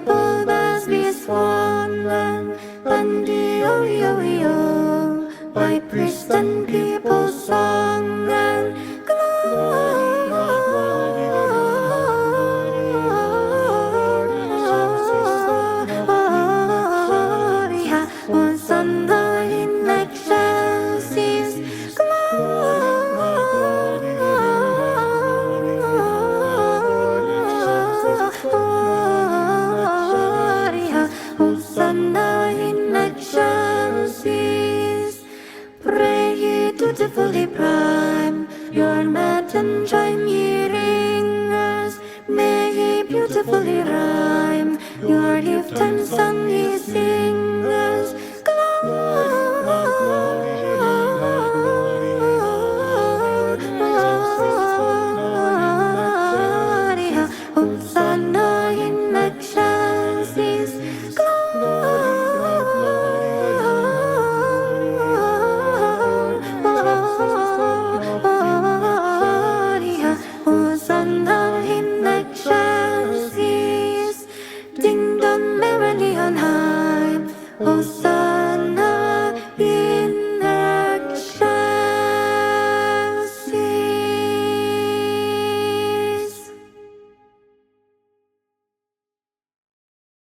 bold as we swan land. Bandy-o-yo-yo, white priest and people's song and gloria was on the election seas. Gloria was on the election seas. Pray ye dutifully prime your matin chime, ye ringers. May ye beautifully rhyme your gift and song ye sing.